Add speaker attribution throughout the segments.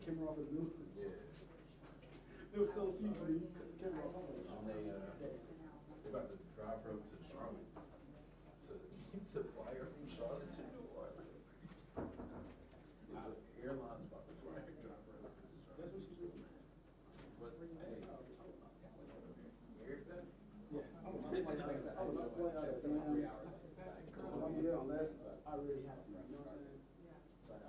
Speaker 1: camera off the blue.
Speaker 2: Yeah.
Speaker 1: There was still a few, but you cut the camera off.
Speaker 2: And they're about to drive her up to Charlotte to fly her from Charlotte to New Orleans. The airline's about to fly her, drive her up to Charlotte.
Speaker 1: That's what she's doing.
Speaker 2: But hey, you heard that?
Speaker 1: Yeah, I was not playing out of Sam. I'm here unless I really have to, you know what I'm saying? But,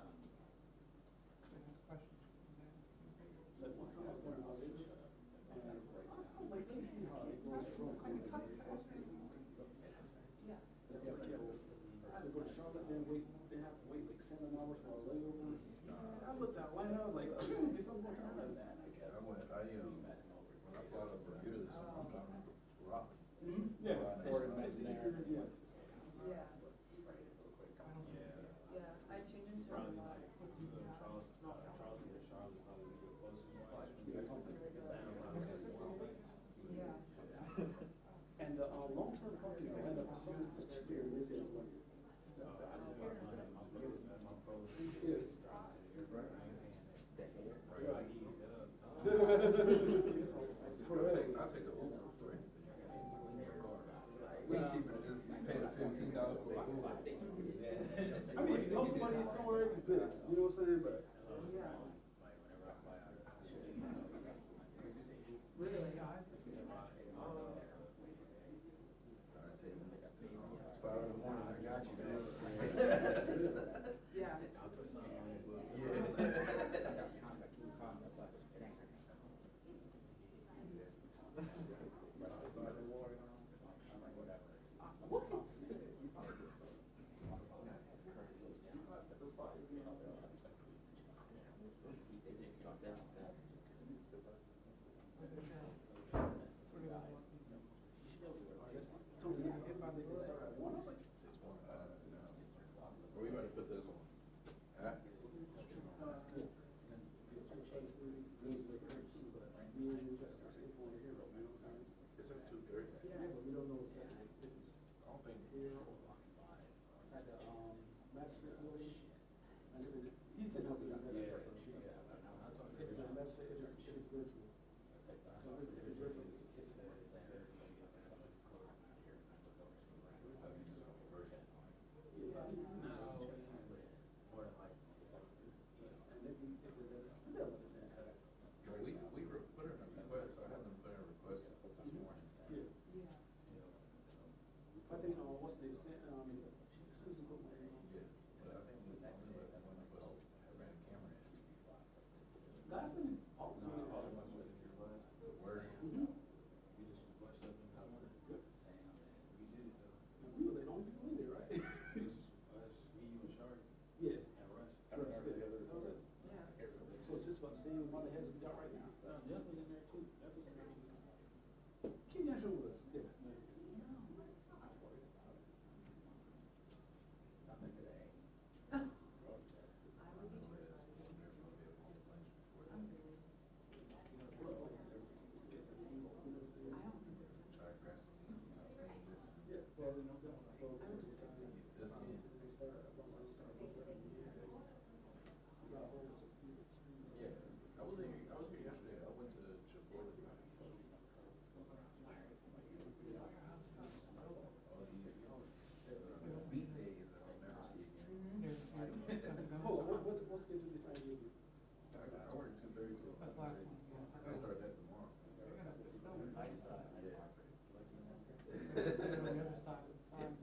Speaker 1: like one time I was going to college, and I'm like, let me see how it goes from to go to Charlotte, then have to wait like 7 hours for a layover. I looked at Atlanta, I was like, get something more time like that.
Speaker 2: When I fly to Bermuda this summer, I'm driving to Rockland.
Speaker 1: Yeah. Yeah.
Speaker 3: Yeah, I tuned into it a lot. Yeah.
Speaker 1: And the long-term company end up selling this experience in one year.
Speaker 2: I'll take the Uber for anything. Way cheaper than just paying $15 for a Uber.
Speaker 1: I mean, if you know somebody somewhere, it's good. You know what I'm saying? But
Speaker 3: Really?
Speaker 2: It's 5 in the morning, I got you, man.
Speaker 3: Yeah.
Speaker 2: Where you about to put this on? Huh? It's at 2:30.
Speaker 1: yeah, but we don't know what's happening.
Speaker 2: I don't think
Speaker 1: Here or at the magistrate building. He said that's the magistrate. It's a magistrate. It's virtual. So if it's virtual, it's
Speaker 2: we put in a request. I had them put in a request this morning.
Speaker 1: yeah. I think what's the Susan put my name.
Speaker 2: Yeah, but I think we ran a camera in.
Speaker 1: Last time, also.
Speaker 2: Where?
Speaker 1: We just watched up in the house. Good. We did it though. We were the only people in there, right?
Speaker 4: Us, me, you, and Shark.
Speaker 1: Yeah.
Speaker 4: And Rush.
Speaker 1: I remember the other. That was it.
Speaker 3: Yeah.
Speaker 1: So it's just about the same amount of heads we got right now.
Speaker 4: Jeff was in there too. Jeff was in there.
Speaker 1: Keep that show with us. Yeah.
Speaker 2: Nothing today.
Speaker 3: I would be too.
Speaker 2: Try grass.
Speaker 1: Yeah. Well, you know,
Speaker 2: Yeah, I was here yesterday. I went to Chipotle. All these weekdays that I'll never see again.
Speaker 1: Oh, what schedule did I give you?
Speaker 2: I work 2:30 till.
Speaker 5: That's the last one, yeah.
Speaker 2: I start that tomorrow.
Speaker 5: They're gonna still be nice.
Speaker 2: Yeah.
Speaker 5: On the other side of the signs.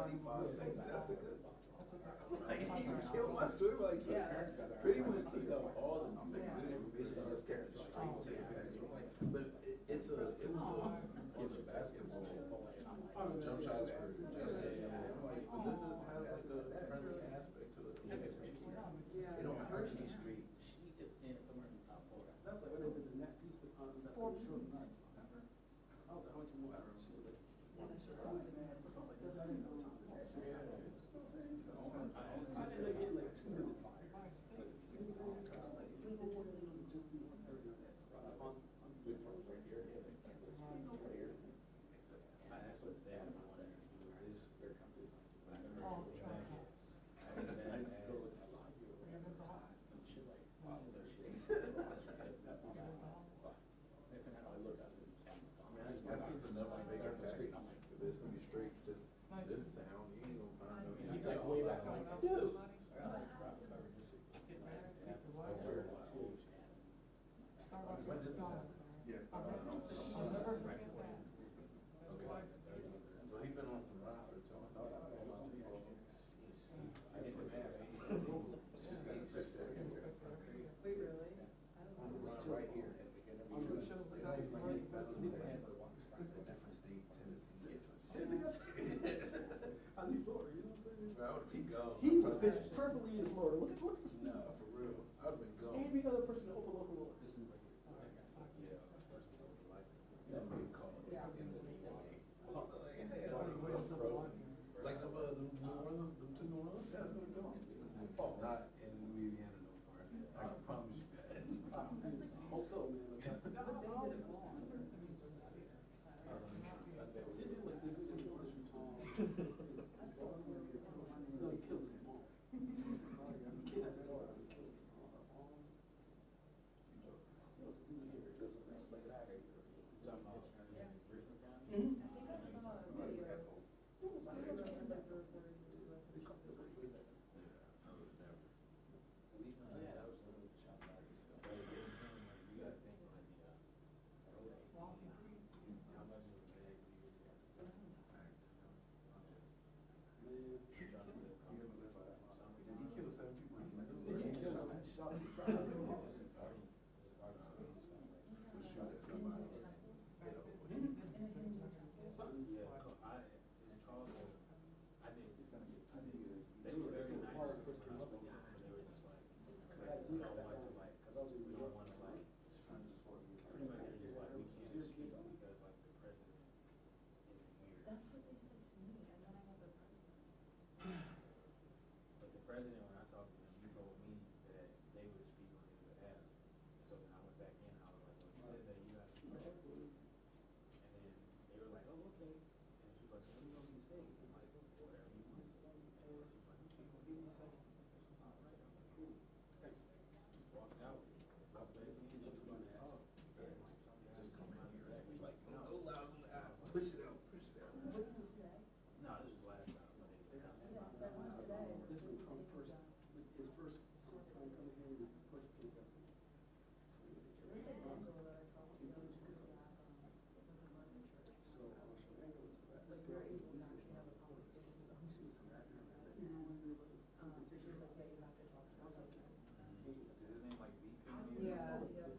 Speaker 2: 25 seconds, Jessica. Like, you killed my story, like, pretty much took out all the good information I was carrying straight to the back. But it was a basketball, jump shots for Jessica. I'm like, but this has like a friendly aspect to it. It don't hurt any street.
Speaker 4: She is in somewhere in the top four.
Speaker 1: That's like when they did the net piece with, that's the short night. I was like, how much more hours? She was like, I didn't know time. I didn't get like 2 minutes.
Speaker 2: He's like way back on. So he's been on the run for 2 months.
Speaker 3: Wait, really?
Speaker 2: On the run right here.
Speaker 1: I leave Florida, you know what I'm saying?
Speaker 2: I would be gone.
Speaker 1: He would fit perfectly in Florida. Look at this.
Speaker 2: No, for real. I would have been gone.
Speaker 1: Every other person in open local law. This dude right here.
Speaker 2: Yeah, big call.
Speaker 3: Yeah.
Speaker 2: Like the New Orleans, the 2 New Orleans? Yeah, that's what we're doing. Not in Louisiana no more. I can promise you that.
Speaker 1: Hope so, man.
Speaker 3: But they did it wrong.
Speaker 2: Push it out, push it out.
Speaker 3: What's this today?
Speaker 4: No, this is last time.
Speaker 3: Yeah, so I went today.
Speaker 1: This will come first, his first time coming here, the first thing.
Speaker 3: There's an Angela that I talked to the other day, it was a Monday church.
Speaker 1: So, Angela's back.
Speaker 3: Like, we were able to actually have a conversation with her. She was like, yeah, you have to talk to her husband.
Speaker 4: Is his name like V?
Speaker 3: Yeah, yeah. He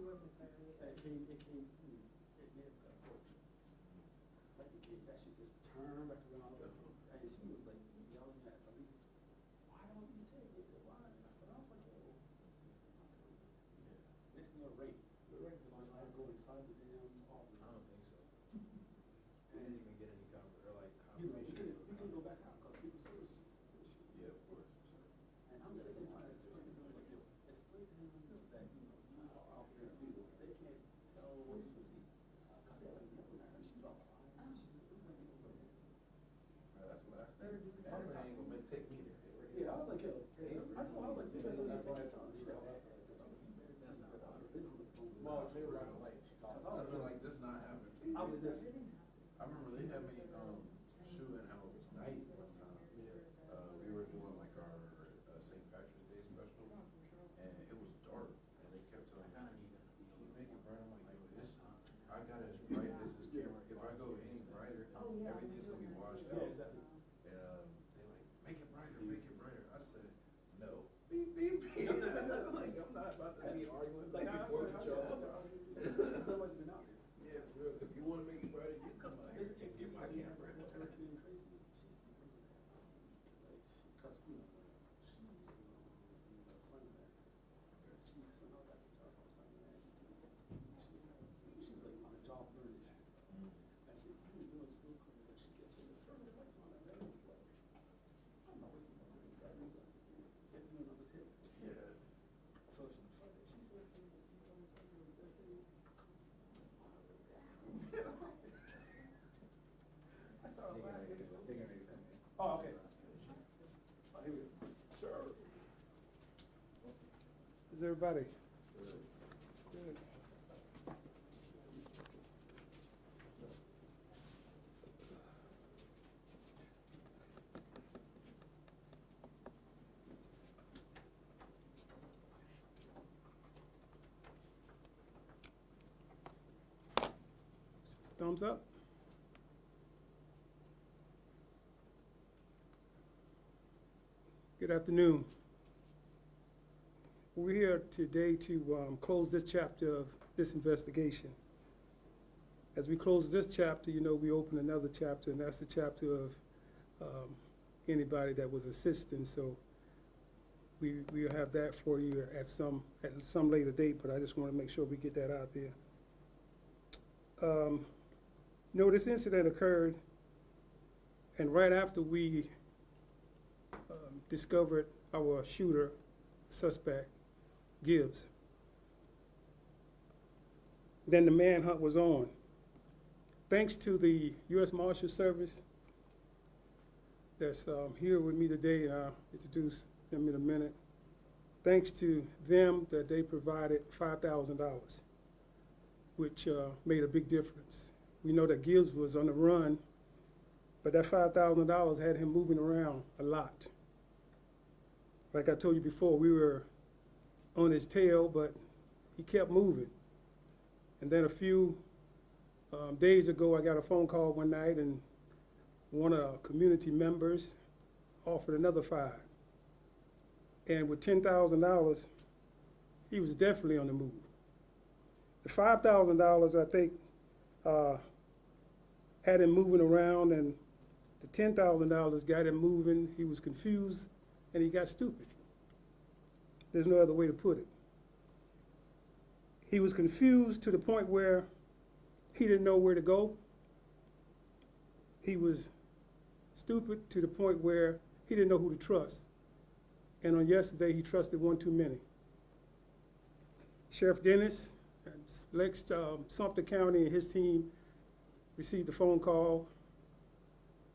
Speaker 3: wasn't very.
Speaker 1: It came, it made a approach. Like it came, that shit just turned back around, and she was like yelling at the leader, why don't you take it? Why? But I was like, yo, it's no rate. The rate is on, I go inside the damn office.
Speaker 4: I don't think so. We didn't even get any cover, or like
Speaker 1: You know,
Speaker 4: confirmation.
Speaker 1: you can go back out, cause people services.
Speaker 2: Yeah, of course.
Speaker 1: And I'm sitting trying to explain to them, like, yo, explain to them that, you know, you are out there, you know, they can't tell what you see. Cause they're like, no, she's off.
Speaker 2: That's the last thing. Everybody ain't gonna take me there.
Speaker 1: Yeah, I was like, yo, I told her, like, you know, that's why I told her.
Speaker 2: They're gonna come in.
Speaker 1: Oh, okay. Oh, here we go. Sure. Is everybody? Good. Thumbs up. Good afternoon. We're here today to close this chapter of this investigation. As we close this chapter, you know, we open another chapter, and that's the chapter of anybody that was assisting. So we'll have that for you at some later date, but I just want to make sure we get that out there. No, this incident occurred, and right after we discovered our shooter, suspect, Gibbs, then the manhunt was on. Thanks to the U.S. Marshal Service that's here with me today, and I'll introduce them in a minute. Thanks to them that they provided $5,000, which made a big difference. We know that Gibbs was on the run, but that $5,000 had him moving around a lot. Like I told you before, we were on his tail, but he kept moving. And then a few days ago, I got a phone call one night, and one of our community members offered another $5,000. And with $10,000, he was definitely on the move. The $5,000, I think, had him moving around, and the $10,000 got him moving. He was confused, and he got stupid. There's no other way to put it. He was confused to the point where he didn't know where to go. He was stupid to the point where he didn't know who to trust. And on yesterday, he trusted one too many. Sheriff Dennis, Sumter County, and his team received a phone call,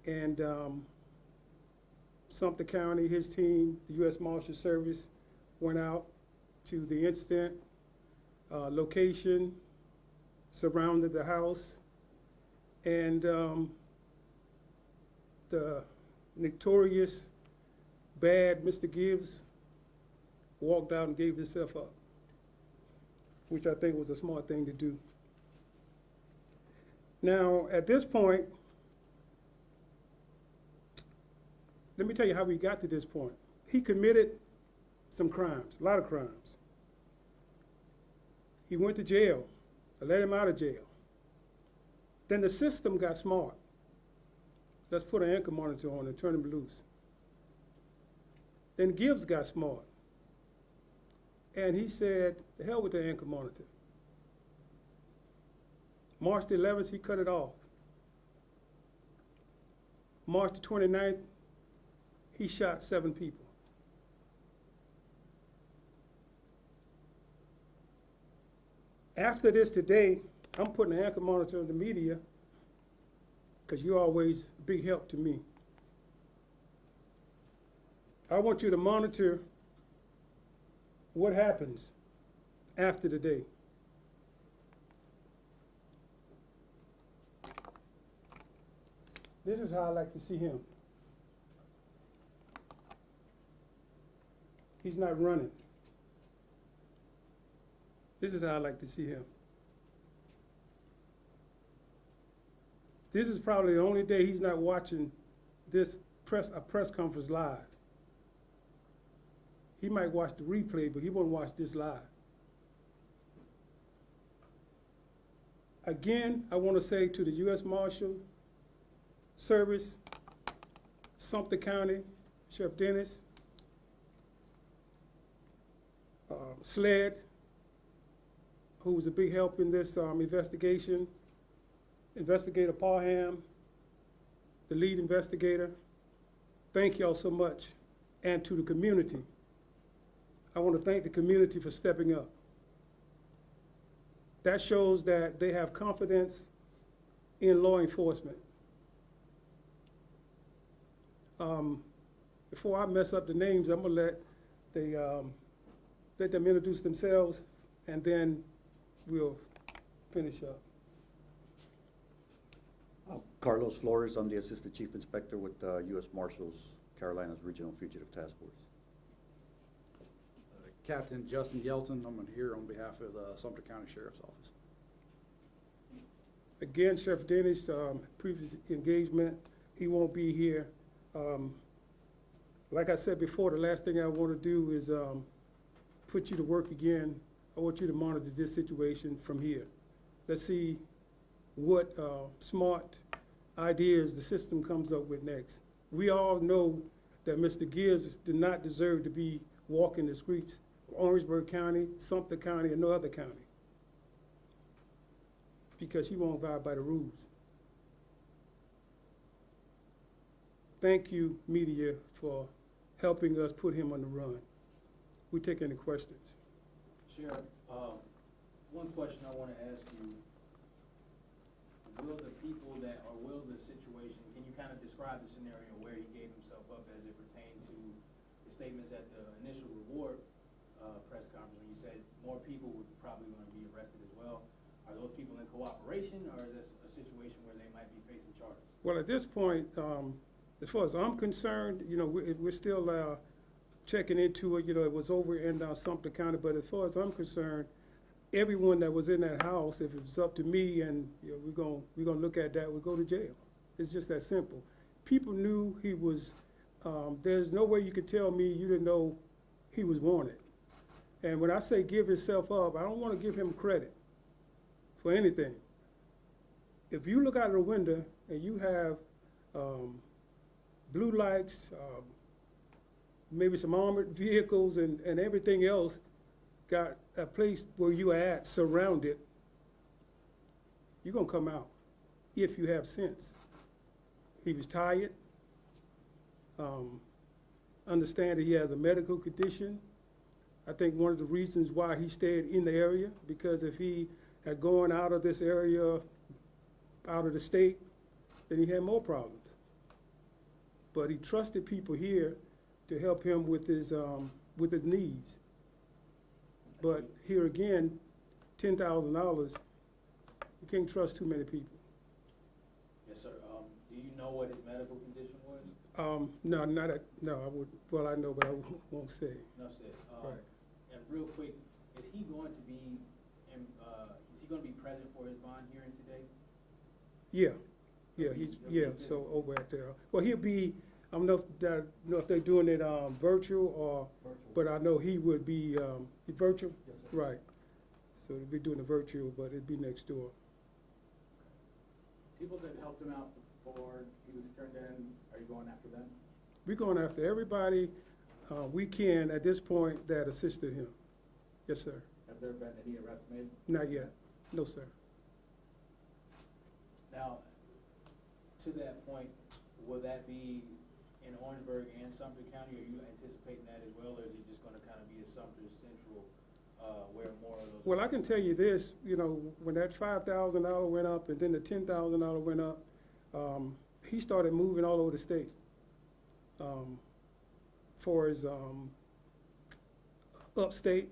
Speaker 1: and Sumter County, his team, the U.S. Marshal Service, went out to the incident location, surrounded the house, and the notorious bad Mr. Gibbs walked out and gave himself up, which I think was a smart thing to do. Now, at this point, let me tell you how we got to this point. He committed some crimes, a lot of crimes. He went to jail. I let him out of jail. Then the system got smart. Let's put an anchor monitor on and turn him loose. Then Gibbs got smart. And he said, the hell with the anchor monitor. March the 11th, he cut it off. March the 29th, he shot 7 people. After this today, I'm putting an anchor monitor on the media because you're always a big help to me. I want you to monitor what happens after the day. This is how I like to see him. He's not running. This is how I like to see him. This is probably the only day he's not watching this press conference live. He might watch the replay, but he won't watch this live. Again, I want to say to the U.S. Marshal Service, Sumter County, Sheriff Dennis, SLED, who was a big help in this investigation, Investigator Parham, the lead investigator. Thank y'all so much. And to the community, I want to thank the community for stepping up. That shows that they have confidence in law enforcement.
Speaker 5: before I mess up the names, I'm gonna let them introduce themselves, and then we'll finish up.
Speaker 6: Carlos Flores, I'm the Assistant Chief Inspector with U.S. Marshals Carolinas Regional Fugitive Task Force.
Speaker 7: Captain Justin Yelton, I'm here on behalf of the Sumter County Sheriff's Office.
Speaker 5: Again, Sheriff Dennis, previous engagement, he won't be here. Like I said before, the last thing I want to do is put you to work again. I want you to monitor this situation from here. Let's see what smart ideas the system comes up with next. We all know that Mr. Gibbs did not deserve to be walking the streets of Orangeburg County, Sumter County, and no other county, because he won't abide by the rules. Thank you, media, for helping us put him on the run. We take any questions.
Speaker 4: Sheriff, one question I want to ask you. Will the people that, or will the situation, can you kind of describe the scenario where he gave himself up as it pertained to the statements at the initial reward press conference when you said more people would probably going to be arrested as well? Are those people in cooperation, or is this a situation where they might be facing charges?
Speaker 5: Well, at this point, as far as I'm concerned, you know, we're still checking into it. You know, it was over in Sumter County, but as far as I'm concerned, everyone that was in that house, if it's up to me, and you know, we're gonna look at that, we go to jail. It's just that simple. People knew he was. There's no way you could tell me you didn't know he was wanted. And when I say give himself up, I don't want to give him credit for anything. If you look out of the window and you have blue lights, maybe some armored vehicles and everything else, got a place where you are at surrounded, you're gonna come out if you have sense. He was tired. Understand that he has a medical condition. I think one of the reasons why he stayed in the area, because if he had gone out of this area, out of the state, then he had more problems. But he trusted people here to help him with his needs. But here again, $10,000, you can't trust too many people.
Speaker 4: Yes, sir. Do you know what his medical condition was?
Speaker 5: No, I would, well, I know, but I won't say.
Speaker 4: No, said.
Speaker 5: Right.
Speaker 4: And real quick, is he going to be present for his bond hearing today?
Speaker 5: Yeah, so over at there. Well, he'll be, I don't know if they're doing it virtual or, but I know he would be virtual?
Speaker 1: Yes, sir.
Speaker 5: Right. So they'll be doing it virtual, but it'd be next door.
Speaker 1: People that helped him out before he was turned in, are you going after them?
Speaker 5: We're going after everybody we can at this point that assisted him. Yes, sir.
Speaker 1: Have there been any arrests made?
Speaker 5: Not yet. No, sir.
Speaker 4: Now, to that point, will that be in Orangeburg and Sumter County? Are you anticipating that as well, or is it just going to kind of be a Sumter Central where more of those?
Speaker 5: Well, I can tell you this, you know, when that $5,000 went up and then the $10,000 went up, he started moving all over the state for his upstate.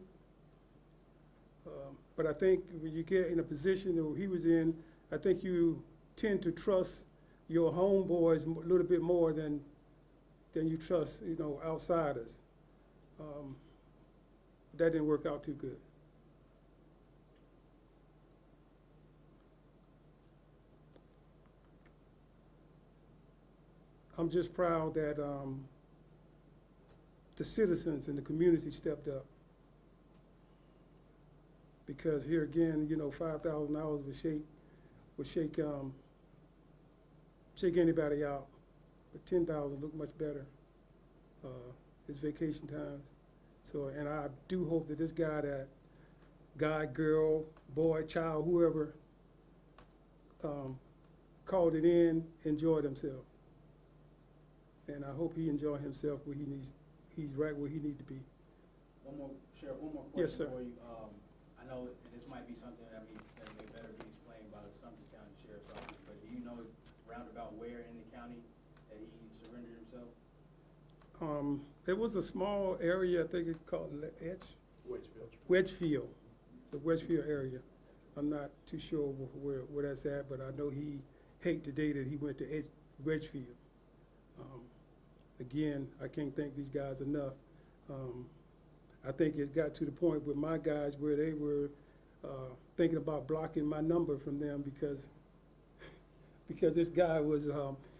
Speaker 5: But I think when you get in a position that he was in, I think you tend to trust your homeboys a little bit more than you trust, you know, outsiders. That didn't work out too good. I'm just proud that the citizens and the community stepped up. Because here again, you know, $5,000 would shake anybody out. But $10,000 look much better. It's vacation times. So, and I do hope that this guy, that guy, girl, boy, child, whoever called it in, enjoyed himself. And I hope he enjoyed himself where he's right where he needs to be.
Speaker 4: Sheriff, one more question
Speaker 5: Yes, sir.
Speaker 4: for you. I know, and this might be something that may better be explained by the Sumter County Sheriff's Office, but do you know roundabout where in the county that he surrendered himself?
Speaker 5: It was a small area, I think it's called Wedgefield, the Wedgefield area. I'm not too sure where that's at, but I know he hate the day that he went to Wedgefield. Again, I can't thank these guys enough. I think it got to the point with my guys where they were thinking about blocking my number from them because this guy was,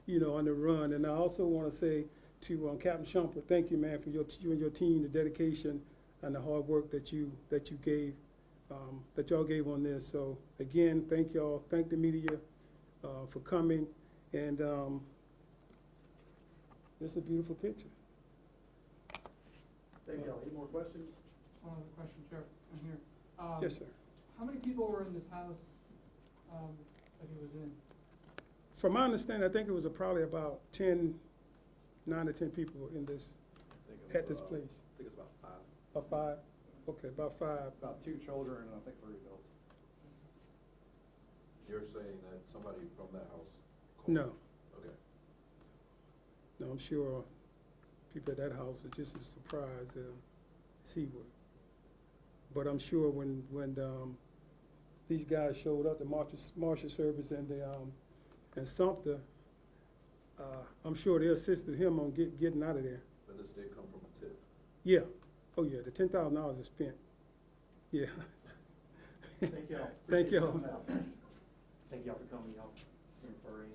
Speaker 5: you know, on the run. And I also want to say to Captain Shumpert, thank you, man, for you and your team, the dedication and the hard work that you gave, that y'all gave on this. So again, thank y'all. Thank the media for coming. And this is a beautiful picture.
Speaker 1: Thank y'all. Any more questions?
Speaker 8: One other question, Sheriff, I'm here.
Speaker 5: Yes, sir.
Speaker 8: How many people were in this house that he was in?
Speaker 5: From my understanding, I think it was probably about 9 to 10 people in this, at this place.
Speaker 7: I think it's about 5.
Speaker 5: About 5? Okay, about 5.
Speaker 7: About 2 children and I think 3 adults.
Speaker 9: You're saying that somebody from that house called?
Speaker 5: No,
Speaker 9: Okay.
Speaker 5: no, I'm sure people at that house were just as surprised as he was. But I'm sure when these guys showed up, the Marshal Service and and Sumter, I'm sure they assisted him on getting out of there.
Speaker 9: But this did come from a tip.
Speaker 5: Yeah. Oh yeah, the $10,000 is spent. Yeah.
Speaker 1: Thank y'all.
Speaker 5: Thank y'all.
Speaker 1: Thank y'all for coming, y'all, for referring,